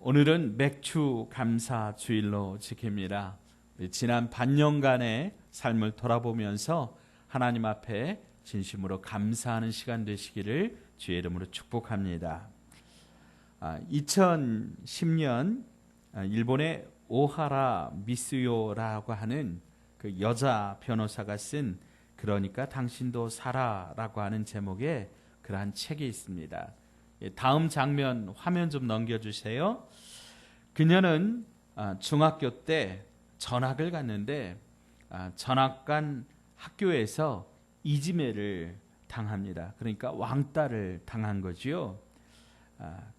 오늘은 맥주 감사 주일로 지킵니다. 지난 반년간의 삶을 돌아보면서 하나님 앞에 진심으로 감사하는 시간 되시기를 주의 이름으로 축복합니다. 2010년 일본의 오하라 미스요라고 하는 그 여자 변호사가 쓴 그러니까 당신도 살아라고 하는 제목의 그러한 책이 있습니다. 다음 장면 화면 좀 넘겨주세요. 그녀는 중학교 때 전학을 갔는데 전학 간 학교에서 이지매를 당합니다. 그러니까 왕따를 당한 거지요.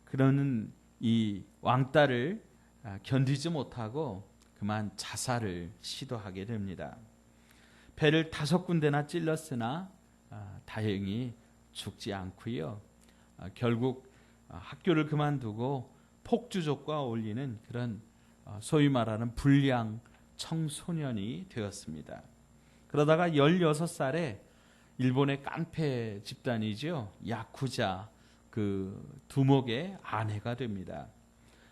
그러는 이 왕따를 견디지 못하고 그만 자살을 시도하게 됩니다. 배를 5군데나 찔렀으나 다행히 죽지 않고요. 결국 학교를 그만두고 폭주족과 어울리는 그런 소위 말하는 불량 청소년이 되었습니다. 그러다가 16살에 일본의 깡패 집단이죠. 야쿠자 그 두목의 아내가 됩니다.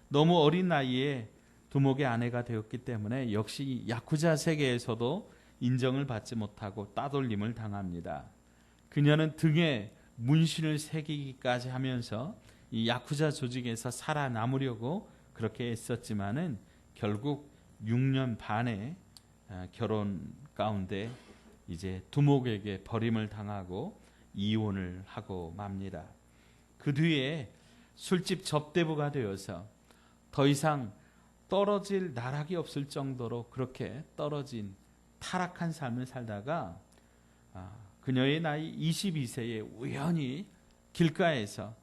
너무 어린 나이에 두목의 아내가 되었기 때문에 역시 야쿠자 세계에서도 인정을 받지 못하고 따돌림을 당합니다. 그녀는 등에 문신을 새기기까지 하면서 이 야쿠자 조직에서 살아남으려고 그렇게 애썼지만은 결국 6년 반의 결혼 가운데 이제 두목에게 버림을 당하고 이혼을 하고 맙니다. 그 뒤에 술집 접대부가 되어서 더 이상 떨어질 나락이 없을 정도로 그렇게 떨어진 타락한 삶을 살다가 그녀의 나이 22세에 우연히 길가에서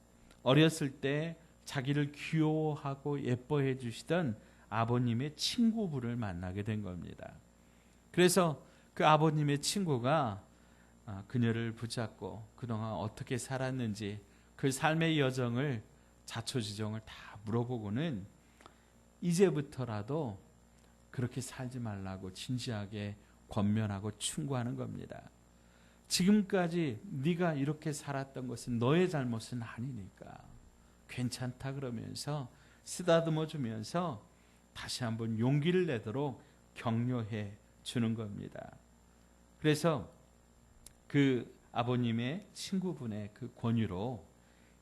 어렸을 때 자기를 귀여워하고 예뻐해 주시던 아버님의 친구분을 만나게 된 겁니다. 그래서 그 아버님의 친구가 그녀를 붙잡고 그동안 어떻게 살았는지 그 삶의 여정을 자초지종을 다 물어보고는 이제부터라도 그렇게 살지 말라고 진지하게 권면하고 충고하는 겁니다. 지금까지 네가 이렇게 살았던 것은 너의 잘못은 아니니까 괜찮다 그러면서 쓰다듬어 주면서 다시 한번 용기를 내도록 격려해 주는 겁니다. 그래서 그 아버님의 친구분의 그 권유로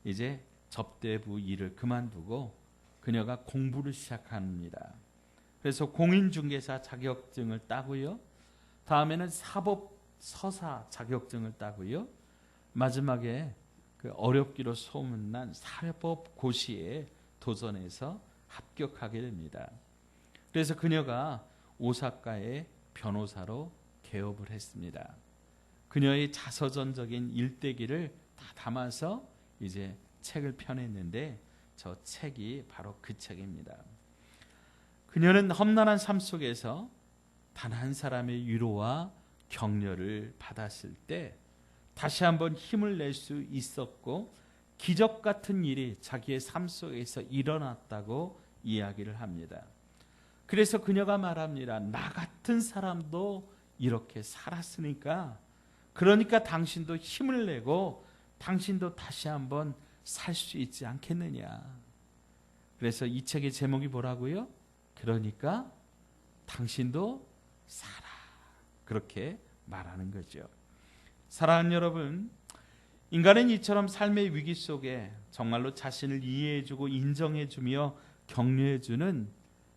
이제 접대부 일을 그만두고 그녀가 공부를 시작합니다. 그래서 공인중개사 자격증을 따고요. 다음에는 사법서사 자격증을 따고요. 마지막에 그 어렵기로 소문난 사법고시에 도전해서 합격하게 됩니다. 그래서 그녀가 오사카의 변호사로 개업을 했습니다. 그녀의 자서전적인 일대기를 다 담아서 이제 책을 펴냈는데 저 책이 바로 그 책입니다. 그녀는 험난한 삶 속에서 단 한 사람의 위로와 격려를 받았을 때 다시 한번 힘을 낼 수 있었고 기적 같은 일이 자기의 삶 속에서 일어났다고 이야기를 합니다. 그래서 그녀가 말합니다. 나 같은 사람도 이렇게 살았으니까 그러니까 당신도 힘을 내고 당신도 다시 한번 살 수 있지 않겠느냐. 그래서 이 책의 제목이 뭐라고요? 그러니까 당신도 살아. 그렇게 말하는 거죠. 사랑하는 여러분, 인간은 이처럼 삶의 위기 속에 정말로 자신을 이해해주고 인정해주며 격려해주는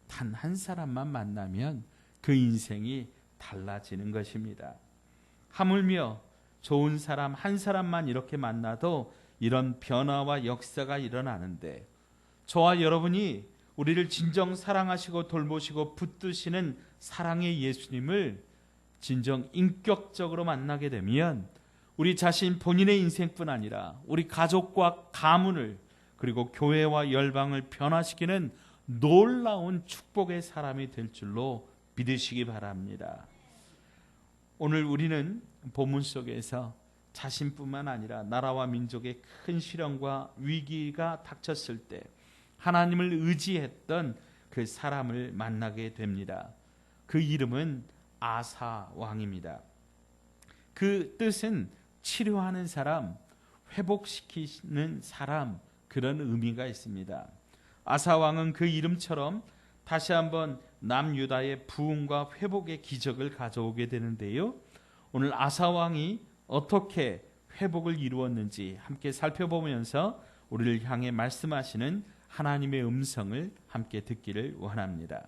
단 한 사람만 만나면 그 인생이 달라지는 것입니다. 하물며 좋은 사람 한 사람만 이렇게 만나도 이런 변화와 역사가 일어나는데 저와 여러분이 우리를 진정 사랑하시고 돌보시고 붙드시는 사랑의 예수님을 진정 인격적으로 만나게 되면 우리 자신 본인의 인생뿐 아니라 우리 가족과 가문을 그리고 교회와 열방을 변화시키는 놀라운 축복의 사람이 될 줄로 믿으시기 바랍니다. 오늘 우리는 본문 속에서 자신뿐만 아니라 나라와 민족의 큰 시련과 위기가 닥쳤을 때 하나님을 의지했던 그 사람을 만나게 됩니다. 그 이름은 아사 왕입니다. 그 뜻은 치료하는 사람, 회복시키는 사람, 그런 의미가 있습니다. 아사 왕은 그 이름처럼 다시 한번 남유다의 부흥과 회복의 기적을 가져오게 되는데요. 오늘 아사 왕이 어떻게 회복을 이루었는지 함께 살펴보면서 우리를 향해 말씀하시는 하나님의 음성을 함께 듣기를 원합니다.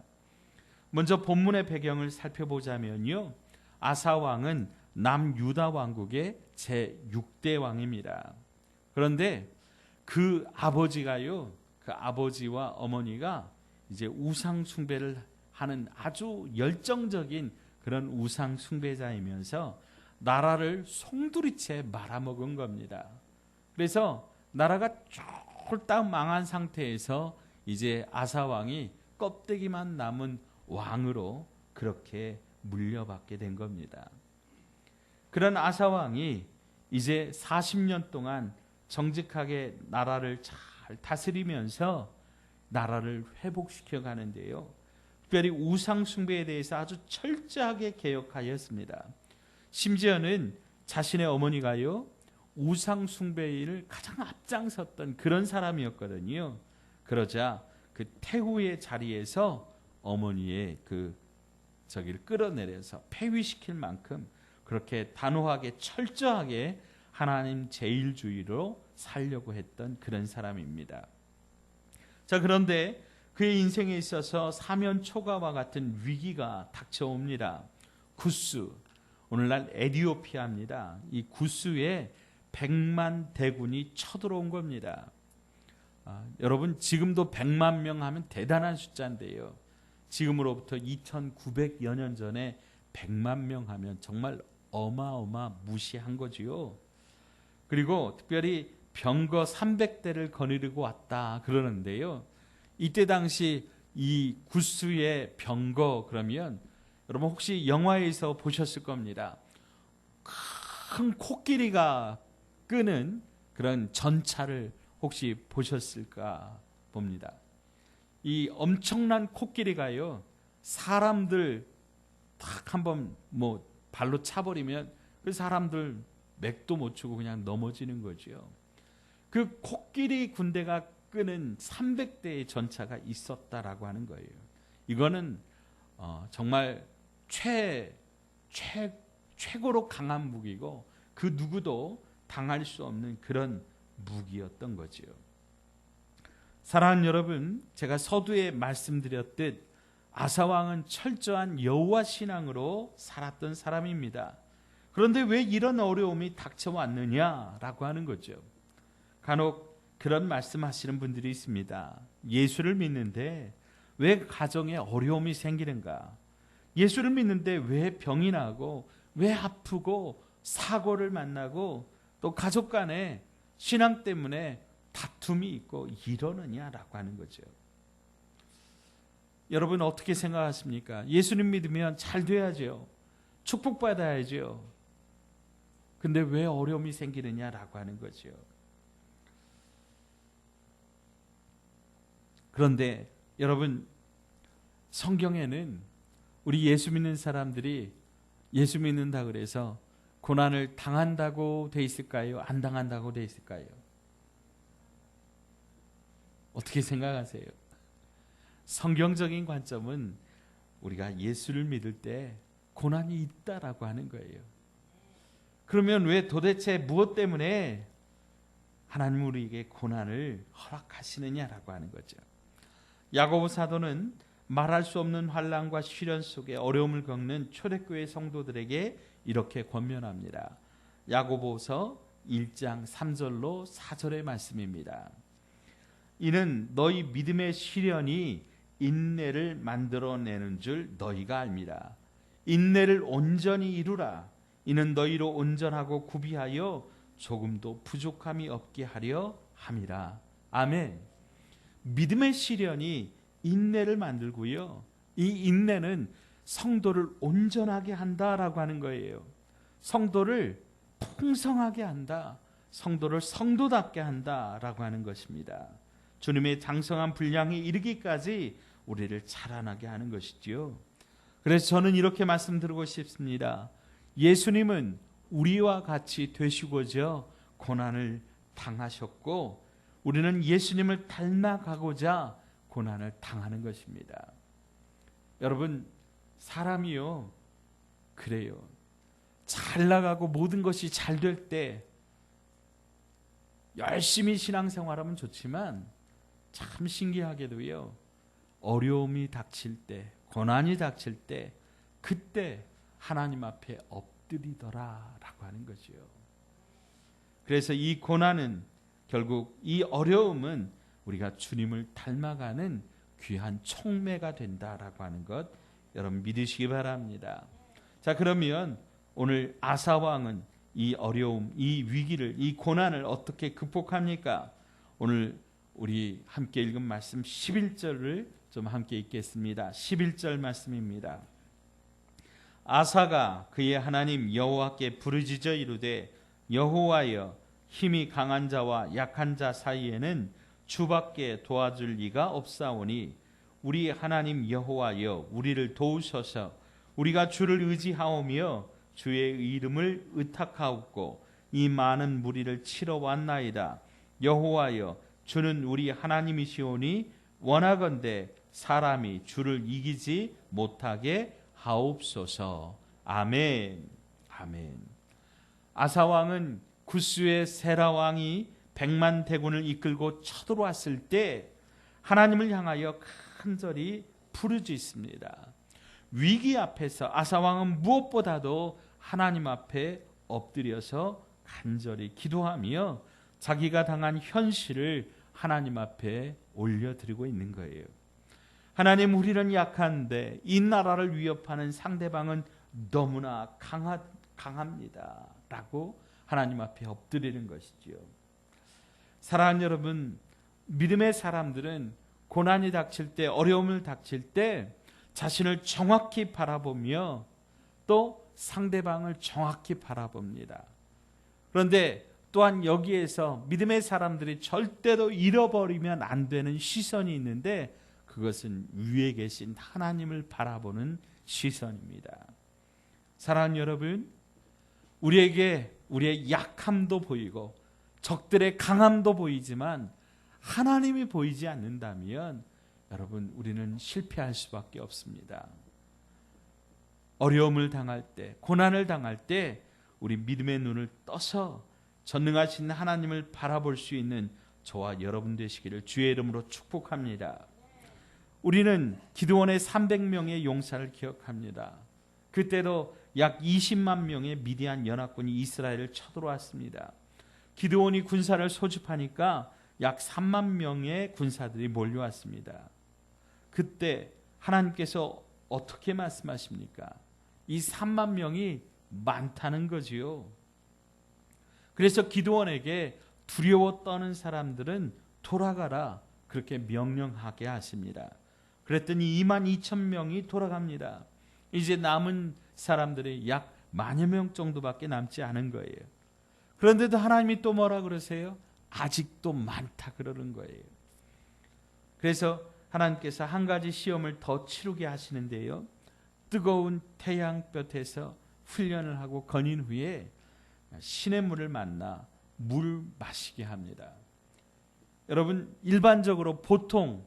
먼저 본문의 배경을 살펴보자면요. 아사 왕은 남유다 왕국의 제6대 왕입니다. 그런데 그 아버지가요, 그 아버지와 어머니가 이제 우상 숭배를 하는 아주 열정적인 그런 우상 숭배자이면서 나라를 송두리째 말아먹은 겁니다. 그래서 나라가 쫄딱 망한 상태에서 이제 아사 왕이 껍데기만 남은 왕으로 그렇게 물려받게 된 겁니다. 그런 아사 왕이 이제 40년 동안 정직하게 나라를 잘 다스리면서 나라를 회복시켜 가는데요. 특별히 우상 숭배에 대해서 아주 철저하게 개혁하였습니다. 심지어는 자신의 어머니가요, 우상 숭배를 가장 앞장섰던 그런 사람이었거든요. 그러자 그 태후의 자리에서 어머니의 저기를 끌어내려서 폐위시킬 만큼 그렇게 단호하게 철저하게 하나님 제일주의로 살려고 했던 그런 사람입니다. 자, 그런데 그의 인생에 있어서 사면초가와 같은 위기가 닥쳐옵니다. 구스, 오늘날 에티오피아입니다. 이 구스에 100만 대군이 쳐들어온 겁니다. 여러분, 지금도 100만 명 하면 대단한 숫자인데요. 지금으로부터 2900여 년 전에 100만 명 하면 정말 무시한 거지요. 그리고 특별히 병거 300대를 거느리고 왔다 그러는데요. 이때 당시 이 구스의 병거, 그러면 여러분 혹시 영화에서 보셨을 겁니다. 큰 코끼리가 끄는 그런 전차를 혹시 보셨을까 봅니다. 이 엄청난 코끼리가요, 사람들 탁 한번 발로 차버리면 그 사람들 맥도 못 추고 그냥 넘어지는 거죠. 그 코끼리 군대가 끄는 300대의 전차가 있었다라고 하는 거예요. 이거는 정말 최고로 강한 무기고 그 누구도 당할 수 없는 그런 무기였던 거죠. 사랑하는 여러분, 제가 서두에 말씀드렸듯 아사 왕은 철저한 여호와 신앙으로 살았던 사람입니다. 그런데 왜 이런 어려움이 닥쳐왔느냐라고 하는 거죠. 간혹 그런 말씀하시는 분들이 있습니다. 예수를 믿는데 왜 가정에 어려움이 생기는가? 예수를 믿는데 왜 병이 나고 왜 아프고 사고를 만나고 또 가족 간에 신앙 때문에 다툼이 있고 이러느냐라고 하는 거죠. 여러분 어떻게 생각하십니까? 예수님 믿으면 잘 돼야죠. 축복받아야죠. 근데 왜 어려움이 생기느냐라고 하는 거죠. 그런데 여러분, 성경에는 우리 예수 믿는 사람들이 예수 믿는다 그래서 고난을 당한다고 돼 있을까요? 안 당한다고 돼 있을까요? 어떻게 생각하세요? 성경적인 관점은 우리가 예수를 믿을 때 고난이 있다라고 하는 거예요. 그러면 왜 도대체 무엇 때문에 하나님 우리에게 고난을 허락하시느냐라고 하는 거죠. 야고보 사도는 말할 수 없는 환난과 시련 속에 어려움을 겪는 초대교회 성도들에게 이렇게 권면합니다. 야고보서 1장 3절로 4절의 말씀입니다. 이는 너희 믿음의 시련이 인내를 만들어내는 줄 너희가 압니다. 인내를 온전히 이루라. 이는 너희로 온전하고 구비하여 조금도 부족함이 없게 하려 함이라. 아멘. 믿음의 시련이 인내를 만들고요. 이 인내는 성도를 온전하게 한다라고 하는 거예요. 성도를 풍성하게 한다. 성도를 성도답게 한다라고 하는 것입니다. 주님의 장성한 분량이 이르기까지 우리를 자라나게 하는 것이지요. 그래서 저는 이렇게 말씀드리고 싶습니다. 예수님은 우리와 같이 되시고자 고난을 당하셨고 우리는 예수님을 닮아가고자 고난을 당하는 것입니다. 여러분, 사람이요, 그래요. 잘 나가고 모든 것이 잘 될 때 열심히 신앙생활하면 좋지만 참 신기하게도요, 어려움이 닥칠 때, 고난이 닥칠 때, 그때 하나님 앞에 엎드리더라라고 하는 거죠. 그래서 이 고난은, 결국 이 어려움은 우리가 주님을 닮아가는 귀한 촉매가 된다라고 하는 것, 여러분 믿으시기 바랍니다. 자, 그러면 오늘 아사 왕은 이 어려움, 이 위기를, 이 고난을 어떻게 극복합니까? 오늘 우리 함께 읽은 말씀 11절을 좀 함께 읽겠습니다. 11절 말씀입니다. 아사가 그의 하나님 여호와께 부르짖어 이르되 여호와여, 힘이 강한 자와 약한 자 사이에는 주밖에 도와줄 이가 없사오니 우리 하나님 여호와여, 우리를 도우소서. 우리가 주를 의지하오며 주의 이름을 의탁하옵고 이 많은 무리를 치러 왔나이다. 여호와여, 주는 우리 하나님이시오니 원하건대 사람이 주를 이기지 못하게 하옵소서. 아멘. 아멘. 아사 왕은 구스의 세라 왕이 100만 대군을 이끌고 쳐들어왔을 때 하나님을 향하여 간절히 부르짖습니다. 위기 앞에서 아사 왕은 무엇보다도 하나님 앞에 엎드려서 간절히 기도하며 자기가 당한 현실을 하나님 앞에 올려드리고 있는 거예요. 하나님, 우리는 약한데 이 나라를 위협하는 상대방은 너무나 강합니다 라고 하나님 앞에 엎드리는 것이지요. 사랑하는 여러분, 믿음의 사람들은 고난이 닥칠 때, 어려움을 닥칠 때 자신을 정확히 바라보며 또 상대방을 정확히 바라봅니다. 그런데 또한 여기에서 믿음의 사람들이 절대로 잃어버리면 안 되는 시선이 있는데, 그것은 위에 계신 하나님을 바라보는 시선입니다. 사랑하는 여러분, 우리에게 우리의 약함도 보이고 적들의 강함도 보이지만 하나님이 보이지 않는다면 여러분, 우리는 실패할 수밖에 없습니다. 어려움을 당할 때, 고난을 당할 때 우리 믿음의 눈을 떠서 전능하신 하나님을 바라볼 수 있는 저와 여러분 되시기를 주의 이름으로 축복합니다. 우리는 기드온의 300명의 용사를 기억합니다. 그때도 약 20만 명의 미디안 연합군이 이스라엘을 쳐들어왔습니다. 기드온이 군사를 소집하니까 약 3만 명의 군사들이 몰려왔습니다. 그때 하나님께서 어떻게 말씀하십니까? 이 3만 명이 많다는 거지요. 그래서 기드온에게 두려워 떠는 사람들은 돌아가라, 그렇게 명령하게 하십니다. 그랬더니 2만 2천 명이 돌아갑니다. 이제 남은 사람들이 약 10,000여 명 정도밖에 남지 않은 거예요. 그런데도 하나님이 또 뭐라 그러세요? 아직도 많다 그러는 거예요. 그래서 하나님께서 한 가지 시험을 더 치르게 하시는데요, 뜨거운 태양볕에서 훈련을 하고 거닌 후에 시냇물을 만나 물 마시게 합니다. 여러분, 일반적으로 보통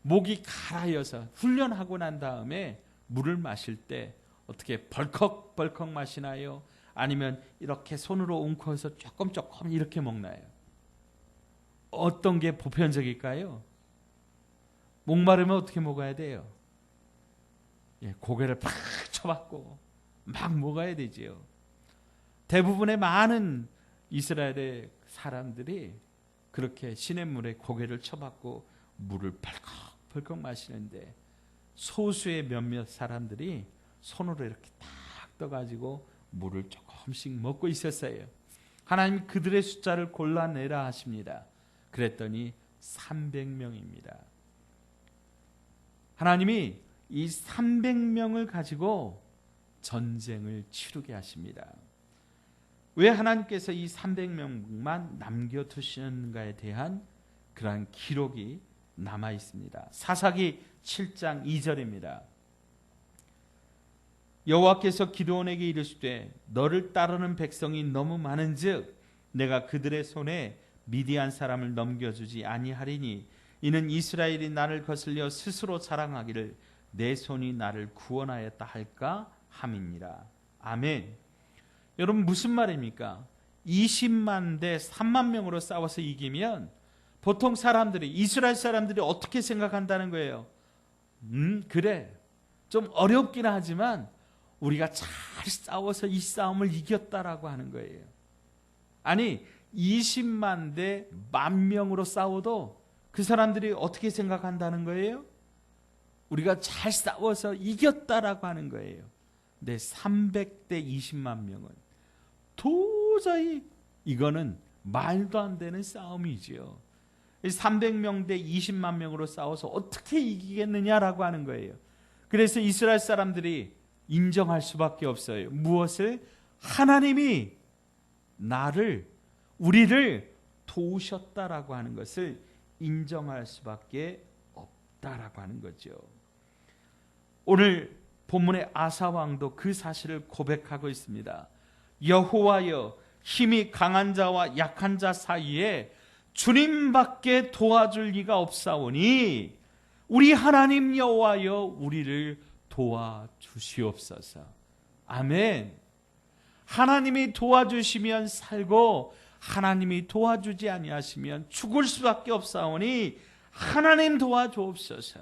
목이 가라여서 훈련하고 난 다음에 물을 마실 때 어떻게 벌컥벌컥 마시나요? 아니면 이렇게 손으로 웅크어서 조금 이렇게 먹나요? 어떤 게 보편적일까요? 목마르면 어떻게 먹어야 돼요? 고개를 팍 쳐박고 막 먹어야 되지요. 대부분의 많은 이스라엘의 사람들이 그렇게 시냇물에 고개를 쳐박고 물을 벌컥벌컥 마시는데, 소수의 몇몇 사람들이 손으로 이렇게 딱 떠가지고 물을 조금씩 먹고 있었어요. 하나님 그들의 숫자를 골라내라 하십니다. 그랬더니 300명입니다. 하나님이 이 300명을 가지고 전쟁을 치르게 하십니다. 왜 하나님께서 이 300명만 남겨두시는가에 대한 그러한 기록이 남아 있습니다. 사사기 7장 2절입니다. 여호와께서 기드온에게 이르시되 너를 따르는 백성이 너무 많은즉 내가 그들의 손에 미디안 사람을 넘겨주지 아니하리니 이는 이스라엘이 나를 거슬려 스스로 자랑하기를 내 손이 나를 구원하였다 할까 함이니라. 아멘. 여러분 무슨 말입니까? 20만 대 3만 명으로 싸워서 이기면 보통 사람들이, 이스라엘 사람들이 어떻게 생각한다는 거예요? 그래, 좀 어렵긴 하지만 우리가 잘 싸워서 이 싸움을 이겼다라고 하는 거예요. 아니 20만 대 10,000명으로 싸워도 그 사람들이 어떻게 생각한다는 거예요? 우리가 잘 싸워서 이겼다라고 하는 거예요. 근데 300대 20만 명은 도저히 이거는 말도 안 되는 싸움이지요. 300명 대 20만 명으로 싸워서 어떻게 이기겠느냐라고 하는 거예요. 그래서 이스라엘 사람들이 인정할 수밖에 없어요. 무엇을? 하나님이 우리를 도우셨다라고 하는 것을 인정할 수밖에 없다라고 하는 거죠. 오늘 본문의 아사 왕도 그 사실을 고백하고 있습니다. 여호와여, 힘이 강한 자와 약한 자 사이에 주님밖에 도와줄 리가 없사오니 우리 하나님 여호와여 우리를 도와주시옵소서. 아멘. 하나님이 도와주시면 살고 하나님이 도와주지 아니하시면 죽을 수밖에 없사오니 하나님 도와주옵소서.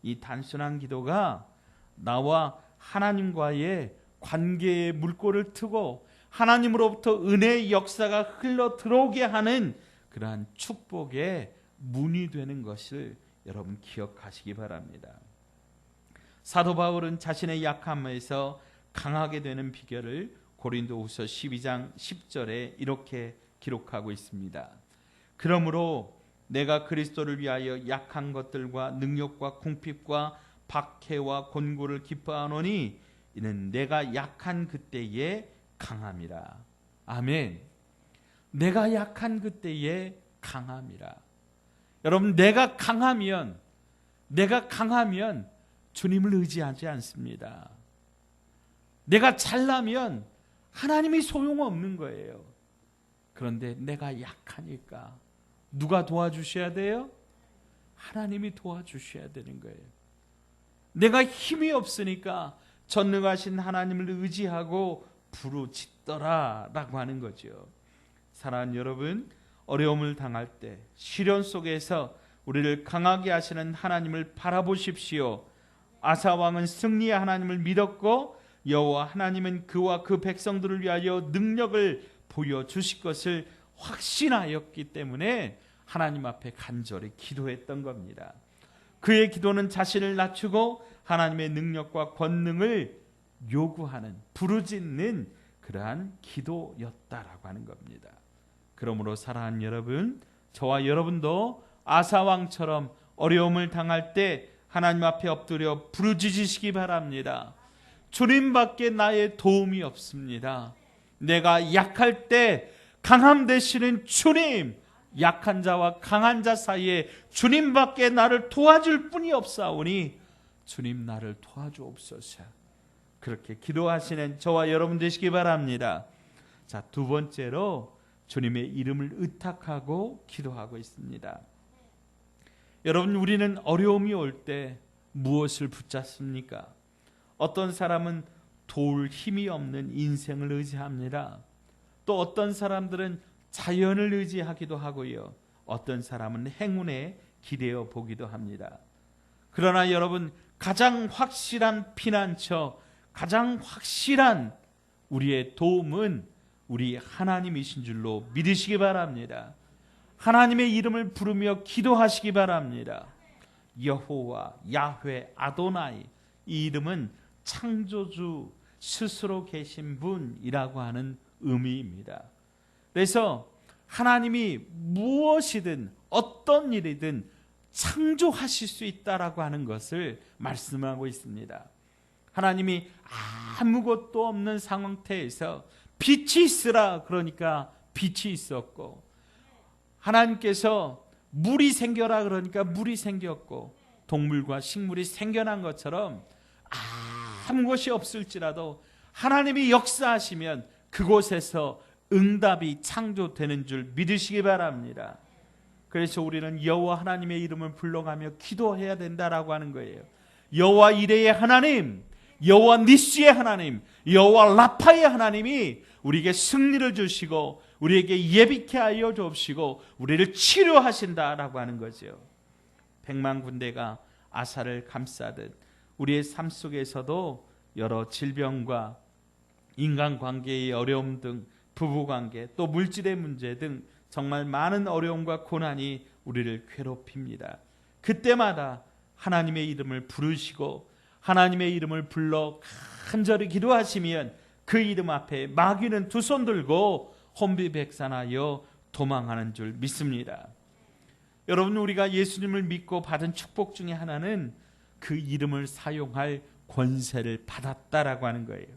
이 단순한 기도가 나와 하나님과의 관계의 물꼬를 트고 하나님으로부터 은혜의 역사가 흘러 들어오게 하는 그러한 축복의 문이 되는 것을 여러분 기억하시기 바랍니다. 사도 바울은 자신의 약함에서 강하게 되는 비결을 고린도후서 12장 10절에 이렇게 기록하고 있습니다. 그러므로 내가 그리스도를 위하여 약한 것들과 능력과 궁핍과 박해와 곤고를 기뻐하노니 이는 내가 약한 그때에 강함이라. 아멘. 내가 약한 그때에 강함이라. 여러분 내가 강하면 주님을 의지하지 않습니다. 내가 잘나면 하나님이 소용없는 거예요. 그런데 내가 약하니까 누가 도와주셔야 돼요? 하나님이 도와주셔야 되는 거예요. 내가 힘이 없으니까 전능하신 하나님을 의지하고 부르짖더라라고 하는 거죠. 사랑하는 여러분, 어려움을 당할 때 시련 속에서 우리를 강하게 하시는 하나님을 바라보십시오. 아사 왕은 승리의 하나님을 믿었고 여호와 하나님은 그와 그 백성들을 위하여 능력을 보여주실 것을 확신하였기 때문에 하나님 앞에 간절히 기도했던 겁니다. 그의 기도는 자신을 낮추고 하나님의 능력과 권능을 요구하는, 부르짖는 그러한 기도였다라고 하는 겁니다. 그러므로 사랑하는 여러분, 저와 여러분도 아사왕처럼 어려움을 당할 때 하나님 앞에 엎드려 부르짖으시기 바랍니다. 주님밖에 나의 도움이 없습니다. 내가 약할 때 강함 되시는 주님, 약한 자와 강한 자 사이에 주님밖에 나를 도와줄 분이 없사오니 주님 나를 도와주옵소서. 그렇게 기도하시는 저와 여러분 되시기 바랍니다. 자, 두 번째로 주님의 이름을 의탁하고 기도하고 있습니다. 여러분, 우리는 어려움이 올 때 무엇을 붙잡습니까? 어떤 사람은 도울 힘이 없는 인생을 의지합니다. 또 어떤 사람들은 자연을 의지하기도 하고요. 어떤 사람은 행운에 기대어 보기도 합니다. 그러나 여러분, 가장 확실한 피난처, 가장 확실한 우리의 도움은 우리 하나님이신 줄로 믿으시기 바랍니다. 하나님의 이름을 부르며 기도하시기 바랍니다. 여호와, 야훼, 아도나이, 이 이름은 창조주 스스로 계신 분이라고 하는 의미입니다. 그래서 하나님이 무엇이든 어떤 일이든 창조하실 수 있다라고 하는 것을 말씀하고 있습니다. 하나님이 아무것도 없는 상태에서 빛이 있으라 그러니까 빛이 있었고, 하나님께서 물이 생겨라 그러니까 물이 생겼고, 동물과 식물이 생겨난 것처럼 아무것이 없을지라도 하나님이 역사하시면 그곳에서 응답이 창조되는 줄 믿으시기 바랍니다. 그래서 우리는 여호와 하나님의 이름을 불러가며 기도해야 된다라고 하는 거예요. 여호와 이레의 하나님, 여호와 니시의 하나님, 여호와 라파의 하나님이 우리에게 승리를 주시고 우리에게 예비케 하여 주옵시고 우리를 치료하신다라고 하는 거죠. 백만 군대가 아사를 감싸듯 우리의 삶 속에서도 여러 질병과 인간관계의 어려움 등 부부관계 또 물질의 문제 등 정말 많은 어려움과 고난이 우리를 괴롭힙니다. 그때마다 하나님의 이름을 부르시고 하나님의 이름을 불러 간절히 기도하시면 그 이름 앞에 마귀는 두 손 들고 혼비백산하여 도망하는 줄 믿습니다. 여러분, 우리가 예수님을 믿고 받은 축복 중에 하나는 그 이름을 사용할 권세를 받았다라고 하는 거예요.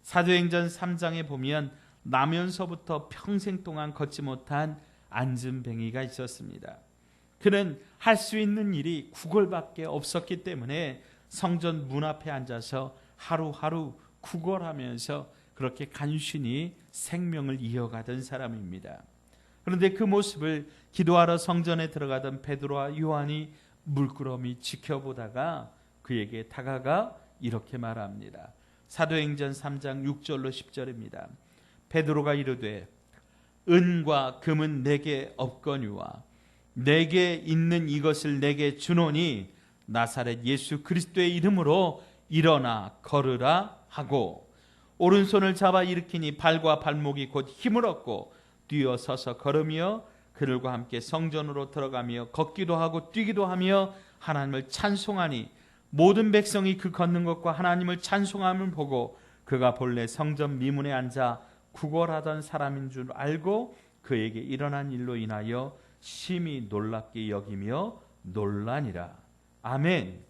사도행전 3장에 보면 나면서부터 평생 동안 걷지 못한 안진뱅이가 있었습니다. 그는 할 수 있는 일이 구걸밖에 없었기 때문에 성전 문 앞에 앉아서 하루하루 구걸하면서 그렇게 간신히 생명을 이어가던 사람입니다. 그런데 그 모습을 기도하러 성전에 들어가던 베드로와 요한이 물끄러미 지켜보다가 그에게 다가가 이렇게 말합니다. 사도행전 3장 6절로 10절입니다. 베드로가 이르되 은과 금은 내게 없거니와 내게 있는 이것을 내게 주노니 나사렛 예수 그리스도의 이름으로 일어나 걸으라 하고 오른손을 잡아 일으키니 발과 발목이 곧 힘을 얻고 뛰어서서 걸으며 그들과 함께 성전으로 들어가며 걷기도 하고 뛰기도 하며 하나님을 찬송하니 모든 백성이 그 걷는 것과 하나님을 찬송함을 보고 그가 본래 성전 미문에 앉아 구걸하던 사람인 줄 알고 그에게 일어난 일로 인하여 심히 놀랍게 여기며 놀라니라. 아멘.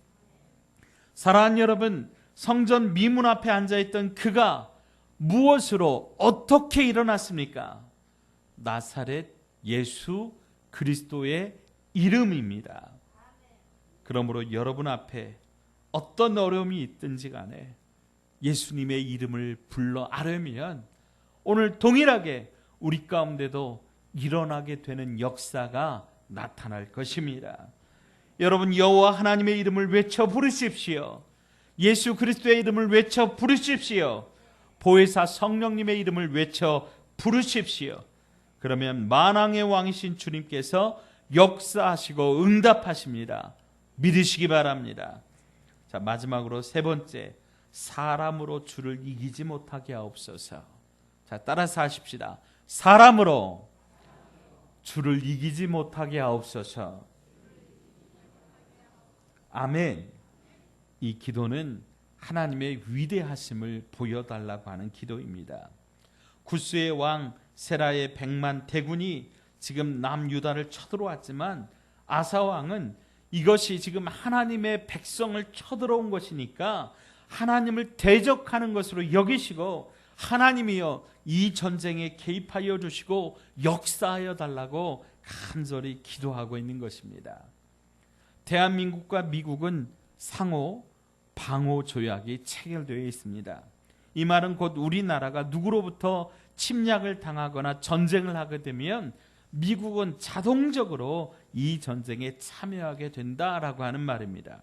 사랑하는 여러분, 성전 미문 앞에 앉아있던 그가 무엇으로 어떻게 일어났습니까? 나사렛 예수 그리스도의 이름입니다. 그러므로 여러분 앞에 어떤 어려움이 있든지 간에 예수님의 이름을 불러 아뢰면 오늘 동일하게 우리 가운데도 일어나게 되는 역사가 나타날 것입니다. 여러분, 여호와 하나님의 이름을 외쳐 부르십시오. 예수 그리스도의 이름을 외쳐 부르십시오. 보혜사 성령님의 이름을 외쳐 부르십시오. 그러면 만왕의 왕이신 주님께서 역사하시고 응답하십니다. 믿으시기 바랍니다. 자, 마지막으로 세 번째, 사람으로 주를 이기지 못하게 하옵소서. 자, 따라서 하십시다. 사람으로 주를 이기지 못하게 하옵소서. 아멘. 이 기도는 하나님의 위대하심을 보여달라고 하는 기도입니다. 구스의 왕 세라의 100만 대군이 지금 남유다를 쳐들어왔지만 아사 왕은 이것이 지금 하나님의 백성을 쳐들어온 것이니까 하나님을 대적하는 것으로 여기시고 하나님이여 이 전쟁에 개입하여 주시고 역사하여 달라고 간절히 기도하고 있는 것입니다. 대한민국과 미국은 상호 방호 조약이 체결되어 있습니다. 이 말은 곧 우리나라가 누구로부터 침략을 당하거나 전쟁을 하게 되면 미국은 자동적으로 이 전쟁에 참여하게 된다라고 하는 말입니다.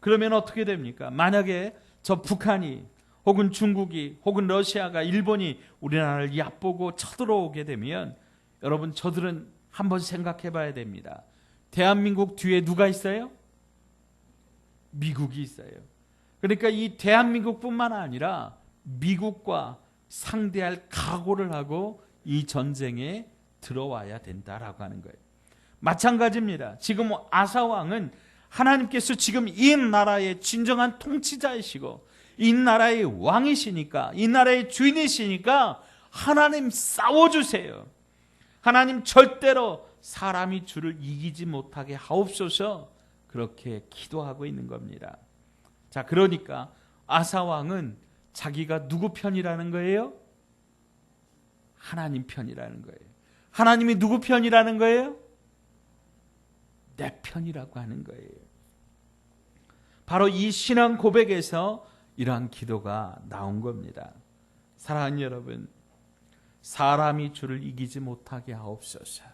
그러면 어떻게 됩니까? 만약에 저 북한이 혹은 중국이 혹은 러시아가 일본이 우리나라를 얕보고 쳐들어오게 되면 여러분, 저들은 한번 생각해 봐야 됩니다. 대한민국 뒤에 누가 있어요? 미국이 있어요. 그러니까 이 대한민국뿐만 아니라 미국과 상대할 각오를 하고 이 전쟁에 들어와야 된다라고 하는 거예요. 마찬가지입니다. 지금 아사 왕은 하나님께서 지금 이 나라의 진정한 통치자이시고 이 나라의 왕이시니까, 이 나라의 주인이시니까 하나님 싸워주세요. 하나님 절대로 사람이 주를 이기지 못하게 하옵소서, 그렇게 기도하고 있는 겁니다. 자, 그러니까 아사 왕은 자기가 누구 편이라는 거예요? 하나님 편이라는 거예요. 하나님이 누구 편이라는 거예요? 내 편이라고 하는 거예요. 바로 이 신앙 고백에서 이러한 기도가 나온 겁니다. 사랑하는 여러분, 사람이 주를 이기지 못하게 하옵소서.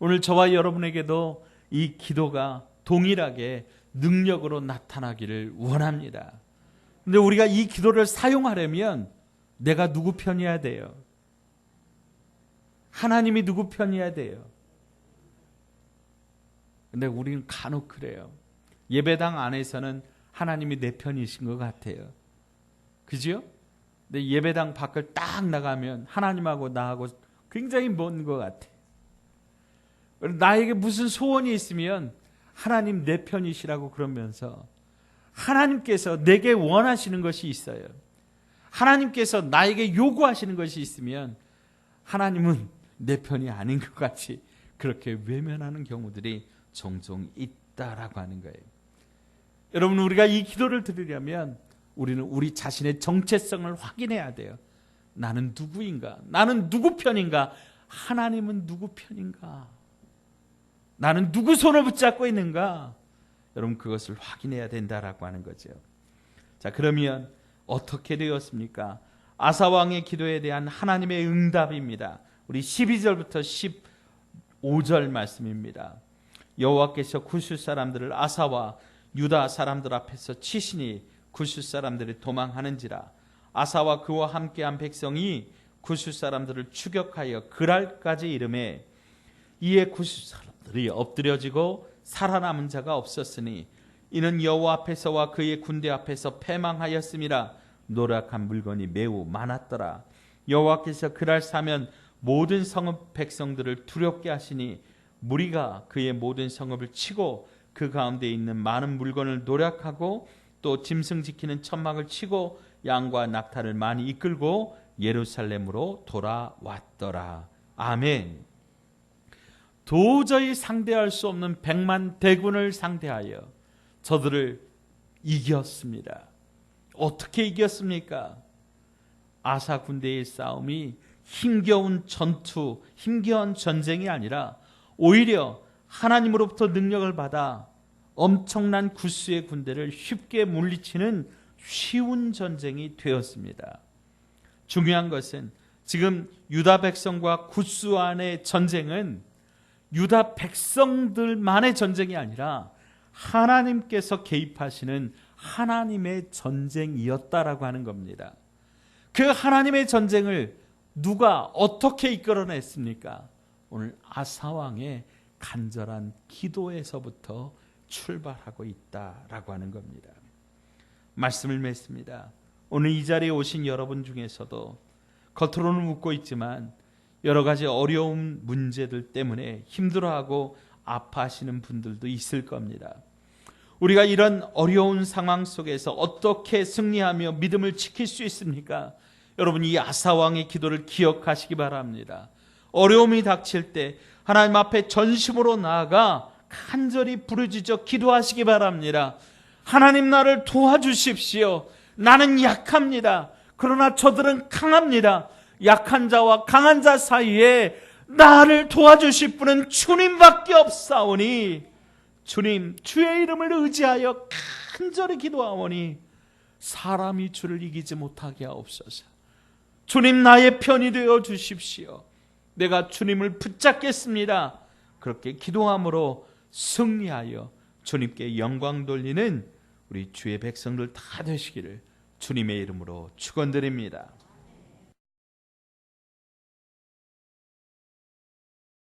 오늘 저와 여러분에게도 이 기도가 동일하게 능력으로 나타나기를 원합니다. 근데 우리가 이 기도를 사용하려면 내가 누구 편이어야 돼요? 하나님이 누구 편이어야 돼요? 근데 우리는 간혹 그래요. 예배당 안에서는 하나님이 내 편이신 것 같아요. 그죠? 근데 예배당 밖을 딱 나가면 하나님하고 나하고 굉장히 먼 것 같아요. 나에게 무슨 소원이 있으면 하나님 내 편이시라고 그러면서 하나님께서 내게 원하시는 것이 있어요. 하나님께서 나에게 요구하시는 것이 있으면 하나님은 내 편이 아닌 것 같이 그렇게 외면하는 경우들이 종종 있다라고 하는 거예요. 여러분, 우리가 이 기도를 드리려면 우리는 우리 자신의 정체성을 확인해야 돼요. 나는 누구인가? 나는 누구 편인가? 하나님은 누구 편인가? 나는 누구 손을 붙잡고 있는가? 여러분, 그것을 확인해야 된다라고 하는 거죠. 자, 그러면 어떻게 되었습니까? 아사왕의 기도에 대한 하나님의 응답입니다. 우리 12절부터 15절 말씀입니다. 여호와께서 구스 사람들을 아사와 유다 사람들 앞에서 치시니 구스 사람들이 도망하는지라. 아사와 그와 함께한 백성이 구스 사람들을 추격하여 그랄까지 이르매 이에 구스 사람들이 엎드려지고 살아남은 자가 없었으니 이는 여호와 앞에서와 그의 군대 앞에서 패망하였음이라. 노력한 물건이 매우 많았더라. 여호와께서 그랄 사면 모든 성읍 백성들을 두렵게 하시니 무리가 그의 모든 성읍을 치고 그 가운데 있는 많은 물건을 노략하고 또 짐승 지키는 천막을 치고 양과 낙타를 많이 이끌고 예루살렘으로 돌아왔더라. 아멘. 도저히 상대할 수 없는 100만 대군을 상대하여 저들을 이겼습니다. 어떻게 이겼습니까? 아사 군대의 싸움이 힘겨운 전투, 힘겨운 전쟁이 아니라 오히려 하나님으로부터 능력을 받아 엄청난 구스의 군대를 쉽게 물리치는 쉬운 전쟁이 되었습니다. 중요한 것은 지금 유다 백성과 구스 안의 전쟁은 유다 백성들만의 전쟁이 아니라 하나님께서 개입하시는 하나님의 전쟁이었다라고 하는 겁니다. 그 하나님의 전쟁을 누가 어떻게 이끌어냈습니까? 오늘 아사왕의 간절한 기도에서부터 출발하고 있다라고 하는 겁니다. 말씀을 맺습니다. 오늘 이 자리에 오신 여러분 중에서도 겉으로는 웃고 있지만 여러 가지 어려운 문제들 때문에 힘들어하고 아파하시는 분들도 있을 겁니다. 우리가 이런 어려운 상황 속에서 어떻게 승리하며 믿음을 지킬 수 있습니까? 여러분, 이 아사왕의 기도를 기억하시기 바랍니다. 어려움이 닥칠 때 하나님 앞에 전심으로 나아가 간절히 부르짖어 기도하시기 바랍니다. 하나님, 나를 도와주십시오. 나는 약합니다. 그러나 저들은 강합니다. 약한 자와 강한 자 사이에 나를 도와주실 분은 주님밖에 없사오니 주님, 주의 이름을 의지하여 간절히 기도하오니 사람이 주를 이기지 못하게 하옵소서. 주님, 나의 편이 되어 주십시오. 내가 주님을 붙잡겠습니다. 그렇게 기도함으로 승리하여 주님께 영광 돌리는 우리 주의 백성들 다 되시기를 주님의 이름으로 축원드립니다.